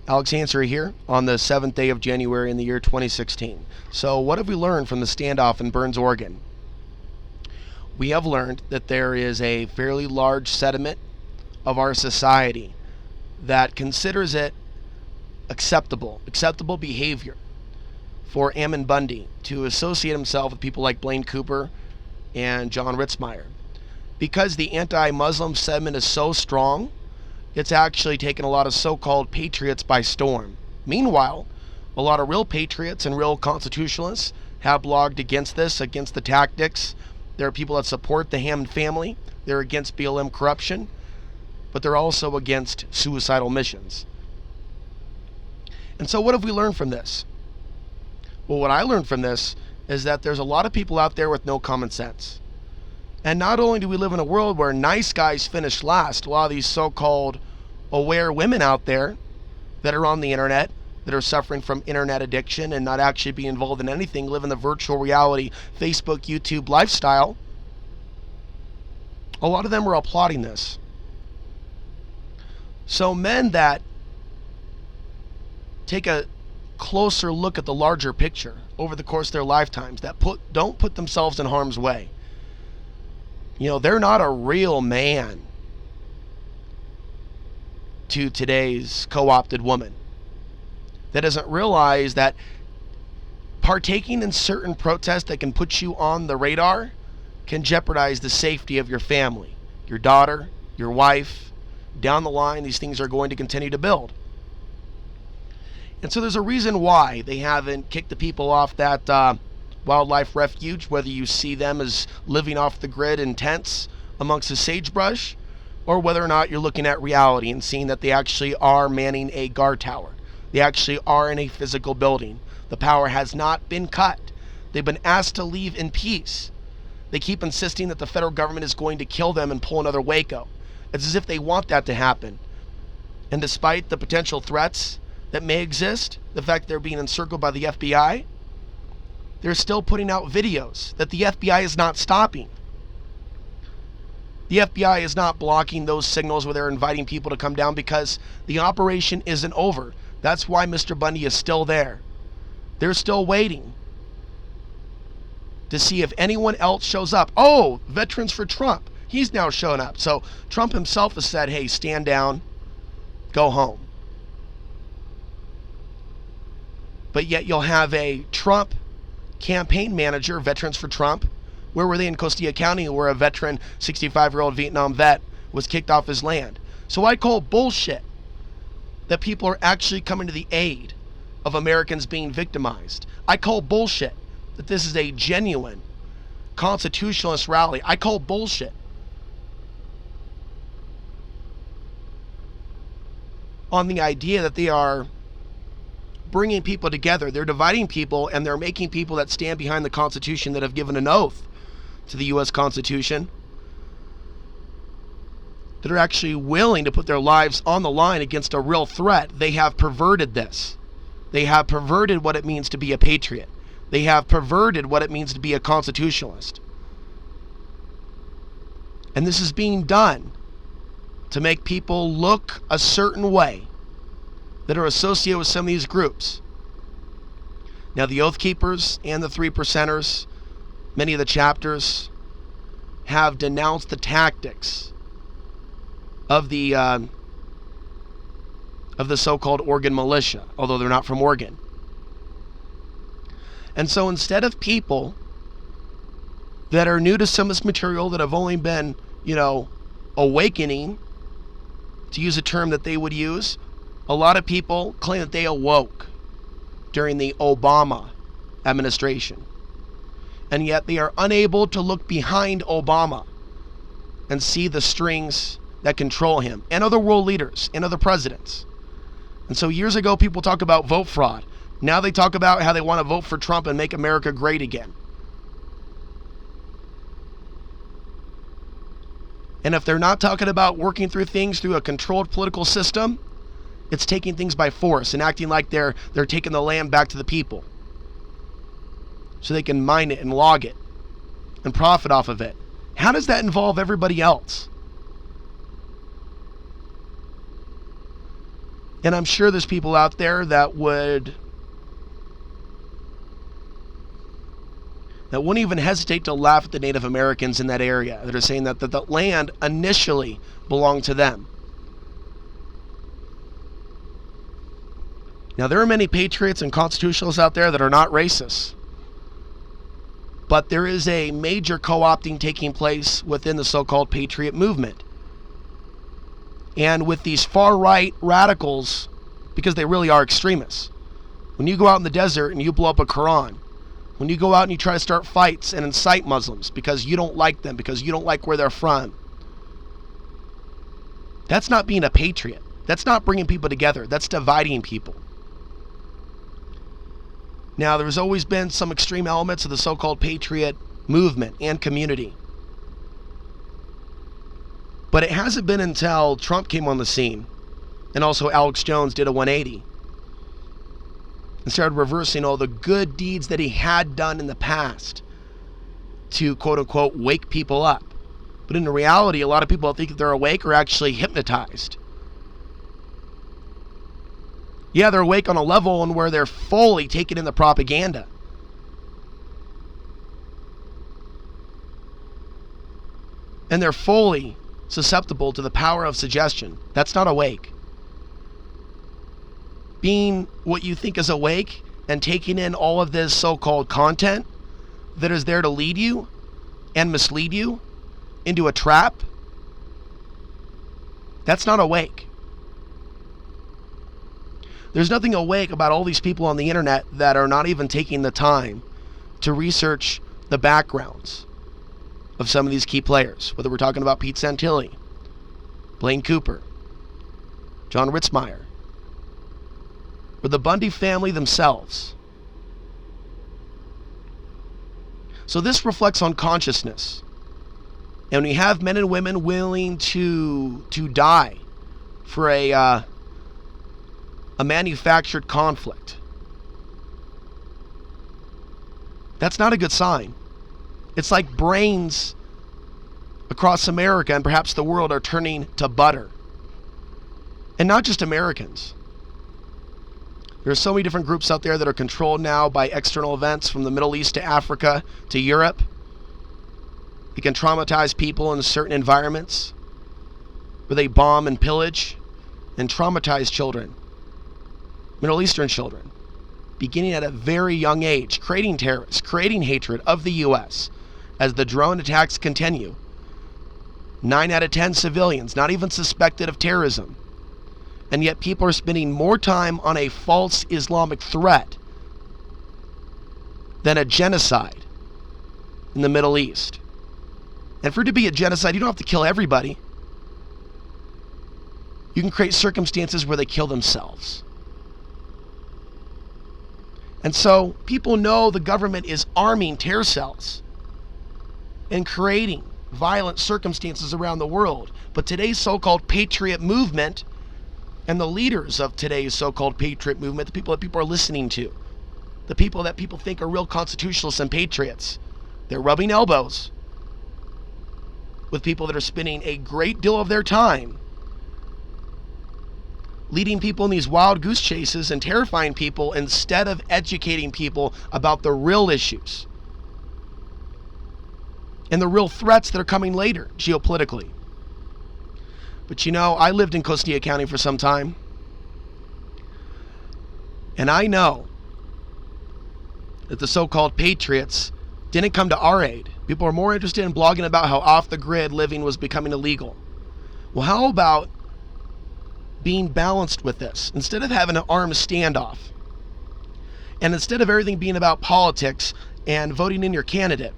Alex Answer here on the 7th day of January in the year 2016. So what have we learned from the standoff in Burns, Oregon? We have learned that there is a fairly large sediment of our society that considers it acceptable behavior for Ammon Bundy to associate himself with people like Blaine Cooper and John Ritzmeier. Because the anti-Muslim sentiment is so strong, it's actually taken a lot of so-called patriots by storm. Meanwhile, a lot of real patriots and real constitutionalists have blogged against this, against the tactics. There are people that support the Hammond family. They're against BLM corruption, but they're also against suicidal missions. And so what have we learned from this? Well, what I learned from this is that there's a lot of people out there with no common sense. And not only do we live in a world where nice guys finish last, a lot of these so-called aware women out there that are on the internet, that are suffering from internet addiction and not actually be involved in anything, live in the virtual reality, Facebook, YouTube lifestyle, a lot of them are applauding this. So men that take a closer look at the larger picture over the course of their lifetimes, that don't put themselves in harm's way, you know, they're not a real man to today's co-opted woman that doesn't realize that partaking in certain protests that can put you on the radar can jeopardize the safety of your family, your daughter, your wife. Down the line, these things are going to continue to build. And so there's a reason why they haven't kicked the people off that wildlife refuge, whether you see them as living off the grid in tents amongst the sagebrush, or whether or not you're looking at reality and seeing that they actually are manning a guard tower. They actually are in a physical building. The power has not been cut. They've been asked to leave in peace. They keep insisting that the federal government is going to kill them and pull another Waco. It's as if they want that to happen. And despite the potential threats that may exist, the fact that they're being encircled by the FBI, they're still putting out videos that the FBI is not stopping. The FBI is not blocking those signals where they're inviting people to come down because the operation isn't over. That's why Mr. Bundy is still there. They're still waiting to see if anyone else shows up. Oh, Veterans for Trump. He's now shown up. So Trump himself has said, hey, stand down, go home. But yet you'll have a Trump campaign manager, Veterans for Trump. Where were they in Costilla County where a veteran, 65-year-old Vietnam vet, was kicked off his land? So I call bullshit that people are actually coming to the aid of Americans being victimized. I call bullshit that this is a genuine constitutionalist rally. I call bullshit on the idea that they are bringing people together. They're dividing people, and they're making people that stand behind the Constitution, that have given an oath to the U.S. Constitution, that are actually willing to put their lives on the line against a real threat. They have perverted this. They have perverted what it means to be a patriot. They have perverted what it means to be a constitutionalist. And this is being done to make people look a certain way that are associated with some of these groups. Now, the Oath Keepers and the 3%ers, many of the chapters, have denounced the tactics of the so-called Oregon militia, although they're not from Oregon. And so instead of people that are new to some of this material, that have only been, awakening, to use a term that they would use, a lot of people claim that they awoke during the Obama administration. And yet they are unable to look behind Obama and see the strings that control him and other world leaders and other presidents. And so years ago, people talk about vote fraud. Now they talk about how they want to vote for Trump and make America great again. And if they're not talking about working through things through a controlled political system, it's taking things by force and acting like they're taking the land back to the people so they can mine it and log it and profit off of it. How does that involve everybody else? And I'm sure there's people out there that wouldn't even hesitate to laugh at the Native Americans in that area that are saying that the land initially belonged to them. Now, there are many patriots and constitutionalists out there that are not racist. But there is a major co-opting taking place within the so-called patriot movement. And with these far-right radicals, because they really are extremists, when you go out in the desert and you blow up a Quran, when you go out and you try to start fights and incite Muslims because you don't like them, because you don't like where they're from, that's not being a patriot. That's not bringing people together. That's dividing people. Now, there's always been some extreme elements of the so-called patriot movement and community. But it hasn't been until Trump came on the scene, and also Alex Jones did a 180, and started reversing all the good deeds that he had done in the past to, quote-unquote, wake people up. But in reality, a lot of people think that they're awake or actually hypnotized. Yeah, they're awake on a level and where they're fully taking in the propaganda. And they're fully susceptible to the power of suggestion. That's not awake. Being what you think is awake and taking in all of this so-called content that is there to lead you and mislead you into a trap, that's not awake. There's nothing awake about all these people on the internet that are not even taking the time to research the backgrounds of some of these key players, whether we're talking about Pete Santilli, Blaine Cooper, John Ritzmaier, or the Bundy family themselves. So this reflects on consciousness. And when you have men and women willing to die for a manufactured conflict, that's not a good sign. It's like brains across America and perhaps the world are turning to butter. And not just Americans. There are so many different groups out there that are controlled now by external events, from the Middle East to Africa to Europe. They can traumatize people in certain environments where they bomb and pillage and traumatize children, Middle Eastern children, beginning at a very young age, creating terrorists, creating hatred of the U.S. as the drone attacks continue. 9 out of 10 civilians not even suspected of terrorism. And yet people are spending more time on a false Islamic threat than a genocide in the Middle East. And for it to be a genocide, you don't have to kill everybody. You can create circumstances where they kill themselves. And so people know the government is arming terror cells and creating violent circumstances around the world. But today's so-called patriot movement and the leaders of today's so-called patriot movement, the people that people are listening to, the people that people think are real constitutionalists and patriots, they're rubbing elbows with people that are spending a great deal of their time leading people in these wild goose chases and terrifying people instead of educating people about the real issues and the real threats that are coming later geopolitically. But you know, I lived in Costilla County for some time, and I know that the so-called patriots didn't come to our aid. People are more interested in blogging about how off-the-grid living was becoming illegal. Well, how about being balanced with this? Instead of having an armed standoff, and instead of everything being about politics and voting in your candidate,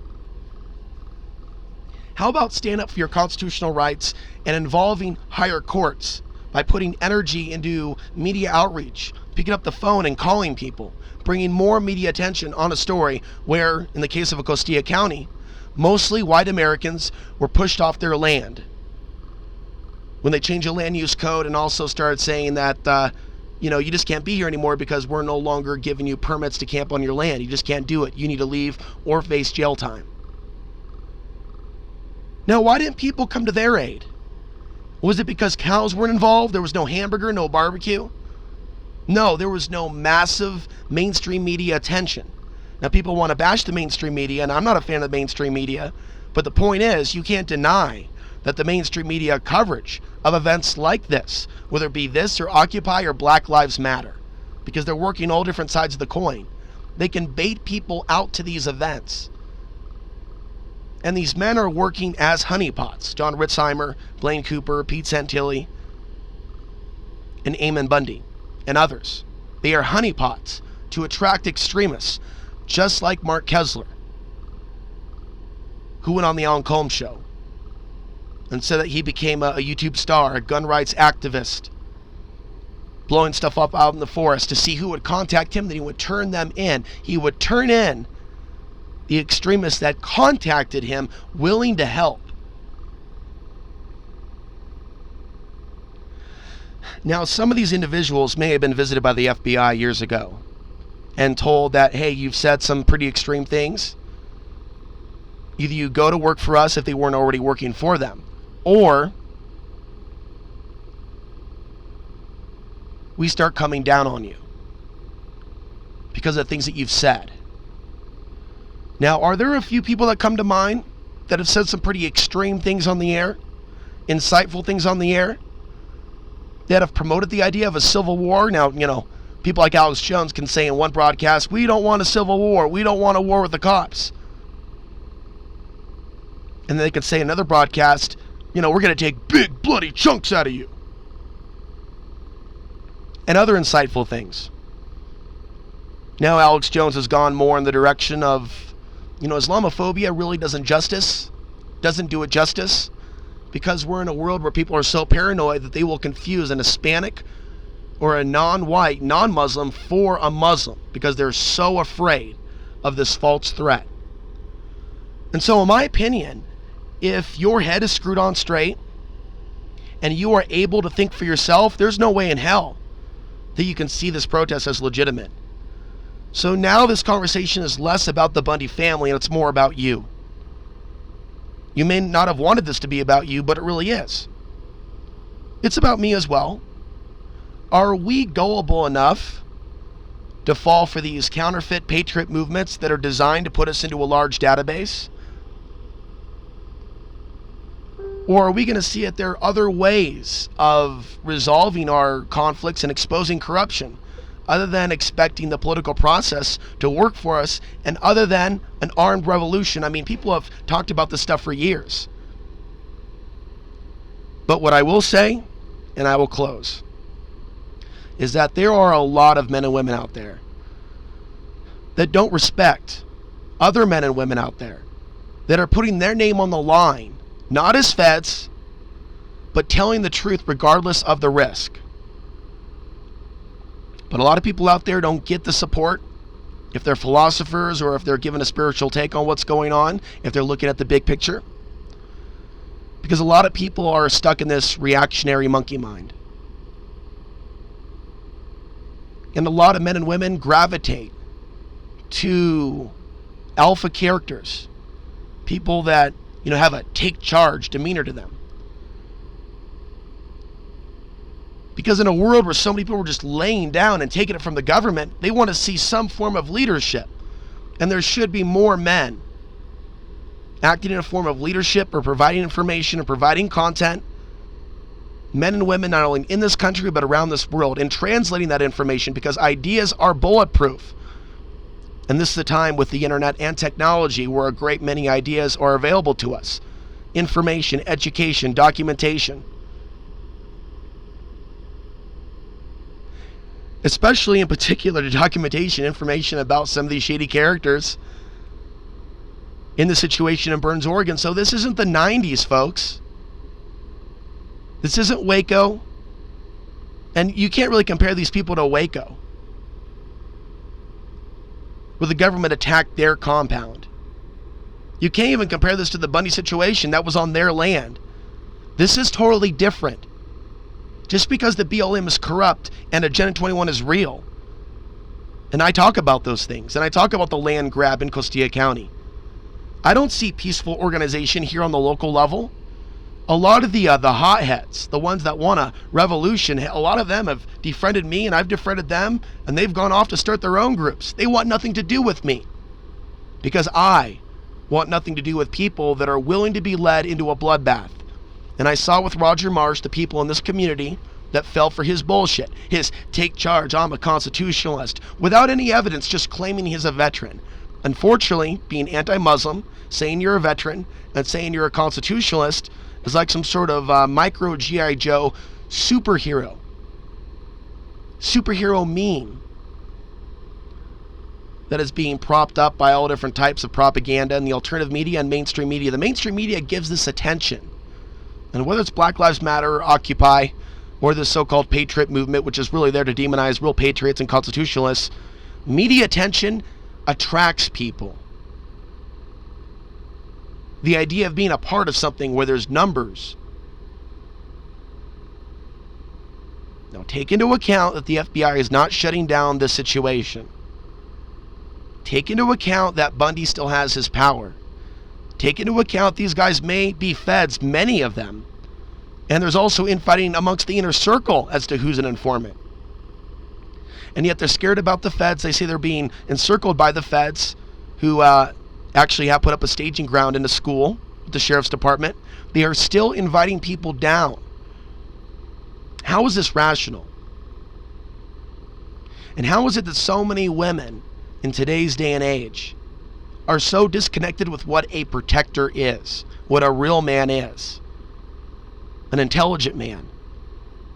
how about stand up for your constitutional rights and involving higher courts by putting energy into media outreach, picking up the phone and calling people, bringing more media attention on a story where, in the case of Costilla County, mostly white Americans were pushed off their land when they changed the land use code and also started saying that, you just can't be here anymore because we're no longer giving you permits to camp on your land. You just can't do it. You need to leave or face jail time. Now, why didn't people come to their aid? Was it because cows weren't involved? There was no hamburger, no barbecue? No, there was no massive mainstream media attention. Now, people want to bash the mainstream media, and I'm not a fan of the mainstream media, but the point is, you can't deny that the mainstream media coverage of events like this, whether it be this or Occupy or Black Lives Matter, because they're working all different sides of the coin, they can bait people out to these events. And these men are working as honeypots. John Ritzheimer, Blaine Cooper, Pete Santilli, and Eamon Bundy, and others. They are honeypots to attract extremists, just like Mark Kessler, who went on the Alan Colmes show and said that he became a YouTube star, a gun rights activist, blowing stuff up out in the forest to see who would contact him, then he would turn them in. He would turn in the extremists that contacted him, willing to help. Now, some of these individuals may have been visited by the FBI years ago and told that, hey, you've said some pretty extreme things. Either you go to work for us if they weren't already working for them, or we start coming down on you because of things that you've said. Now, are there a few people that come to mind that have said some pretty extreme things on the air, insightful things on the air, that have promoted the idea of a civil war? Now, people like Alex Jones can say in one broadcast, we don't want a civil war, we don't want a war with the cops. And then they could say in another broadcast, we're going to take big bloody chunks out of you. And other insightful things. Now Alex Jones has gone more in the direction of, Islamophobia really doesn't do it justice, because we're in a world where people are so paranoid that they will confuse an Hispanic or a non-white, non-Muslim for a Muslim, because they're so afraid of this false threat. And so in my opinion, if your head is screwed on straight and you are able to think for yourself, there's no way in hell that you can see this protest as legitimate. So now this conversation is less about the Bundy family and it's more about you. You may not have wanted this to be about you, but it really is. It's about me as well. Are we gullible enough to fall for these counterfeit patriot movements that are designed to put us into a large database? Or are we going to see that there are other ways of resolving our conflicts and exposing corruption, other than expecting the political process to work for us, and other than an armed revolution? I mean, people have talked about this stuff for years. But what I will say, and I will close, is that there are a lot of men and women out there that don't respect other men and women out there that are putting their name on the line, not as feds, but telling the truth regardless of the risk. But a lot of people out there don't get the support, if they're philosophers or if they're given a spiritual take on what's going on, if they're looking at the big picture. Because a lot of people are stuck in this reactionary monkey mind. And a lot of men and women gravitate to alpha characters, people that have a take charge demeanor to them. Because in a world where so many people were just laying down and taking it from the government, they want to see some form of leadership. And there should be more men acting in a form of leadership or providing information or providing content. Men and women not only in this country but around this world, and translating that information, because ideas are bulletproof. And this is the time with the internet and technology where a great many ideas are available to us. Information, education, documentation. Especially in particular the documentation, information about some of these shady characters in the situation in Burns, Oregon. So this isn't the 90s, folks. This isn't Waco. And you can't really compare these people to Waco, where the government attacked their compound. You can't even compare this to the Bundy situation. That was on their land. This is totally different. Just because the BLM is corrupt and Agenda 21 is real, and I talk about those things, and I talk about the land grab in Costilla County, I don't see peaceful organization here on the local level. A lot of the hotheads, the ones that want a revolution, a lot of them have defriended me and I've defriended them, and they've gone off to start their own groups. They want nothing to do with me because I want nothing to do with people that are willing to be led into a bloodbath. And I saw with Roger Marsh the people in this community that fell for his bullshit, his take charge, I'm a constitutionalist, without any evidence, just claiming he's a veteran. Unfortunately, being anti-Muslim, saying you're a veteran, and saying you're a constitutionalist is like some sort of micro G.I. Joe superhero meme that is being propped up by all different types of propaganda and the alternative media and mainstream media. The mainstream media gives this attention. And whether it's Black Lives Matter or Occupy or the so-called Patriot movement, which is really there to demonize real patriots and constitutionalists, media attention attracts people. The idea of being a part of something where there's numbers. Now take into account that the FBI is not shutting down this situation. Take into account that Bundy still has his power. Take into account these guys may be feds, many of them. And there's also infighting amongst the inner circle as to who's an informant. And yet they're scared about the feds. They say they're being encircled by the feds, who actually have put up a staging ground in a school with the sheriff's department. They are still inviting people down. How is this rational? And how is it that so many women in today's day and age are so disconnected with what a protector is, what a real man is? An intelligent man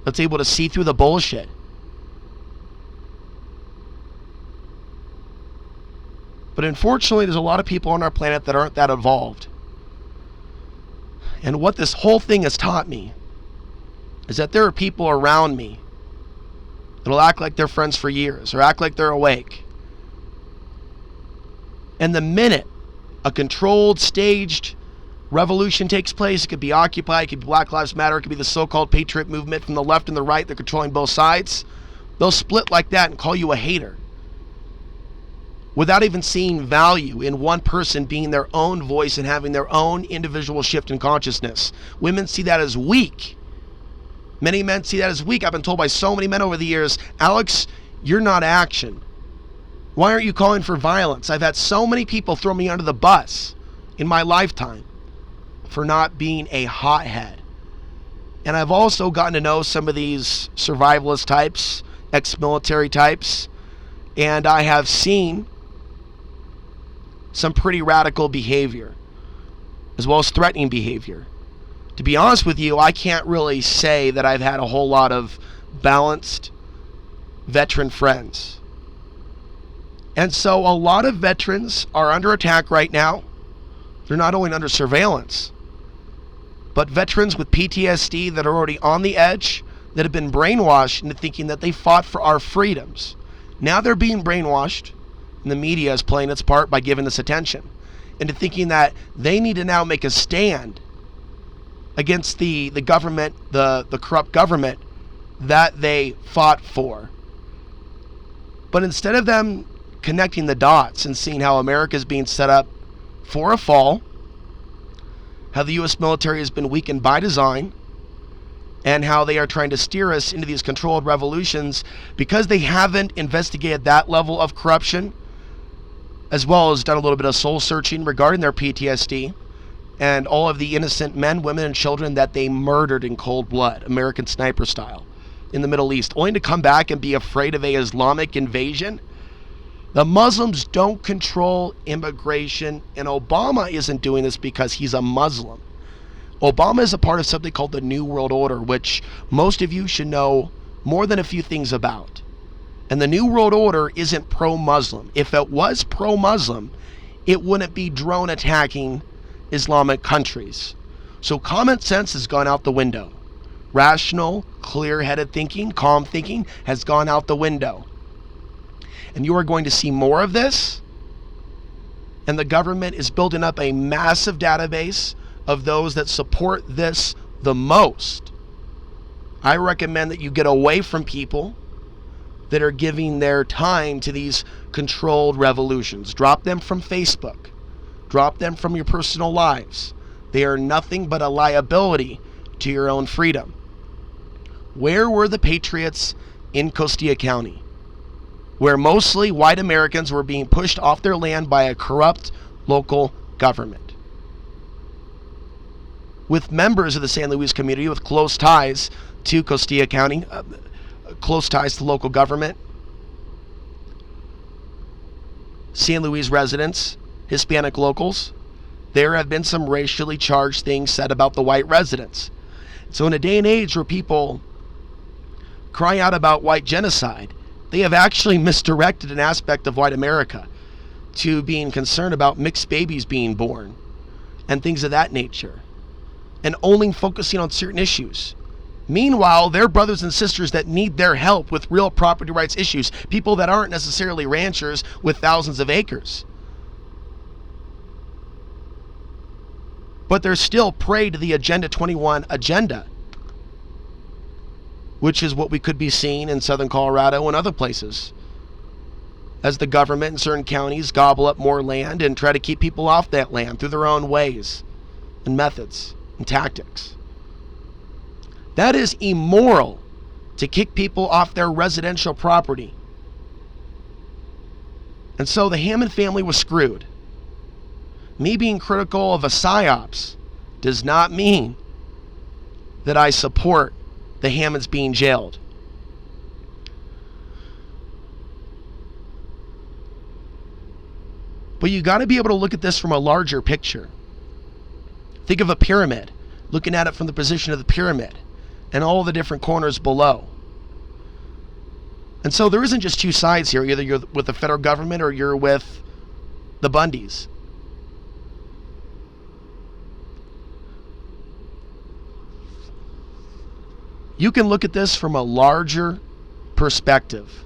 that's able to see through the bullshit. But unfortunately, there's a lot of people on our planet that aren't that evolved. And what this whole thing has taught me is that there are people around me that'll act like they're friends for years or act like they're awake. And the minute a controlled, staged revolution takes place, it could be Occupy, it could be Black Lives Matter, it could be the so-called Patriot movement from the left and the right, they're controlling both sides, they'll split like that and call you a hater without even seeing value in one person being their own voice and having their own individual shift in consciousness. Women see that as weak. Many men see that as weak. I've been told by so many men over the years, Alex, you're not action. Why aren't you calling for violence? I've had so many people throw me under the bus in my lifetime for not being a hothead. And I've also gotten to know some of these survivalist types, ex-military types, and I have seen some pretty radical behavior, as well as threatening behavior. To be honest with you, I can't really say that I've had a whole lot of balanced veteran friends. And so a lot of veterans are under attack right now. They're not only under surveillance, but veterans with PTSD that are already on the edge, that have been brainwashed into thinking that they fought for our freedoms. Now they're being brainwashed, and the media is playing its part by giving this attention, into thinking that they need to now make a stand against the government, the corrupt government that they fought for. But instead of them connecting the dots and seeing how America is being set up for a fall, how the U.S. military has been weakened by design, and how they are trying to steer us into these controlled revolutions because they haven't investigated that level of corruption, as well as done a little bit of soul searching regarding their PTSD and all of the innocent men, women, and children that they murdered in cold blood, American Sniper style, in the Middle East, only to come back and be afraid of an Islamic invasion. The Muslims don't control immigration, and Obama isn't doing this because he's a Muslim. Obama is a part of something called the New World Order, which most of you should know more than a few things about. And the New World Order isn't pro-Muslim. If it was pro-Muslim, it wouldn't be drone attacking Islamic countries. So common sense has gone out the window. Rational, clear-headed thinking, calm thinking has gone out the window. And you are going to see more of this. And the government is building up a massive database of those that support this the most. I recommend that you get away from people that are giving their time to these controlled revolutions. Drop them from Facebook. Drop them from your personal lives. They are nothing but a liability to your own freedom. Where were the patriots in Costilla County, where mostly white Americans were being pushed off their land by a corrupt local government? With members of the San Luis community with close ties to Costilla County, close ties to local government, San Luis residents, Hispanic locals, there have been some racially charged things said about the white residents. So in a day and age where people cry out about white genocide, they have actually misdirected an aspect of white America to being concerned about mixed babies being born and things of that nature, and only focusing on certain issues. Meanwhile, their brothers and sisters that need their help with real property rights issues, people that aren't necessarily ranchers with thousands of acres, but they're still prey to the Agenda 21 agenda, which is what we could be seeing in southern Colorado and other places, as the government in certain counties gobble up more land and try to keep people off that land through their own ways and methods and tactics. That is immoral, to kick people off their residential property. And so the Hammond family was screwed. Me being critical of a psyops does not mean that I support the Hammonds being jailed. But you got to be able to look at this from a larger picture. Think of a pyramid, looking at it from the position of the pyramid and all the different corners below. And so there isn't just two sides here. Either you're with the federal government or you're with the Bundys. You can look at this from a larger perspective.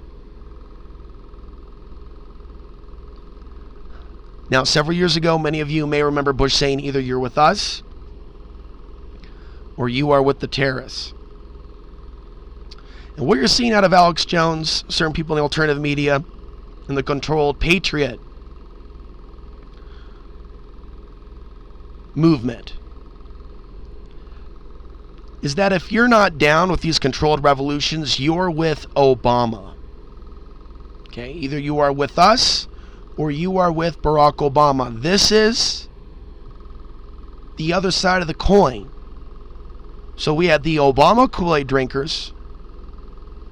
Now, several years ago, many of you may remember Bush saying either you're with us or you are with the terrorists. And what you're seeing out of Alex Jones, certain people in the alternative media, and the controlled Patriot movement, is that if you're not down with these controlled revolutions, you're with Obama. Okay, either you are with us or you are with Barack Obama. This is the other side of the coin. So we had the Obama Kool-Aid drinkers,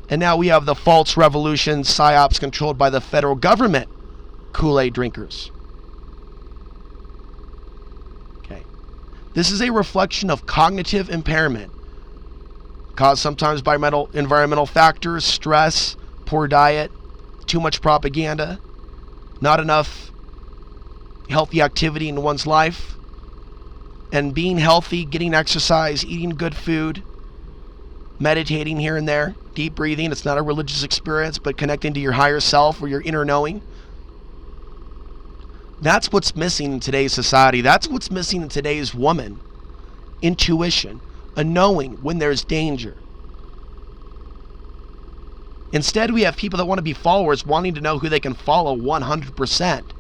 and now we have the false revolution psyops controlled by the federal government Kool-Aid drinkers. Okay. This is a reflection of cognitive impairment caused sometimes by environmental factors, stress, poor diet, too much propaganda, not enough healthy activity in one's life, and being healthy, getting exercise, eating good food, meditating here and there, deep breathing. It's not a religious experience, but connecting to your higher self or your inner knowing. That's what's missing in today's society. That's what's missing in today's woman. Intuition, a knowing when there's danger. Instead, we have people that want to be followers wanting to know who they can follow 100%.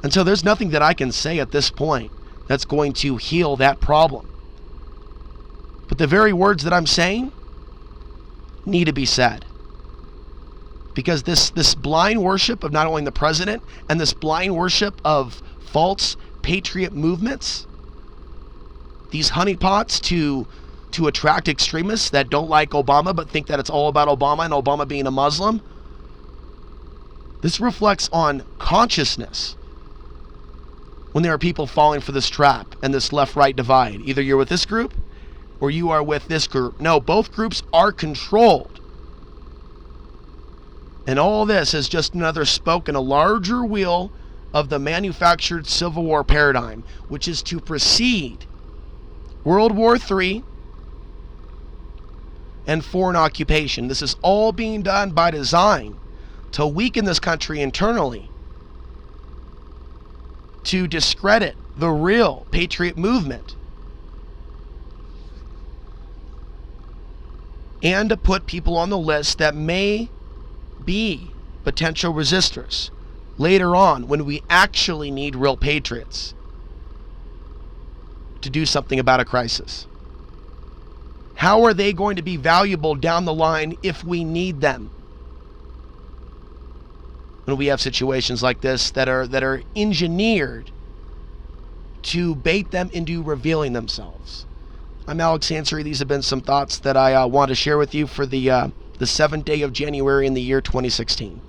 And so there's nothing that I can say at this point that's going to heal that problem. But the very words that I'm saying need to be said. Because this blind worship of not only the president and this blind worship of false patriot movements, these honeypots to attract extremists that don't like Obama but think that it's all about Obama and Obama being a Muslim, this reflects on consciousness when there are people falling for this trap and this left-right divide. Either you're with this group or you are with this group. No, both groups are controlled. And all this is just another spoke in a larger wheel of the manufactured Civil War paradigm, which is to precede World War III and foreign occupation. This is all being done by design to weaken this country internally, to discredit the real patriot movement, and to put people on the list that may be potential resistors, later on when we actually need real patriots to do something about a crisis? How are they going to be valuable down the line if we need them? When we have situations like this that are engineered to bait them into revealing themselves. I'm Alex Ansary. These have been some thoughts that I want to share with you for the 7th day of January in the year 2016.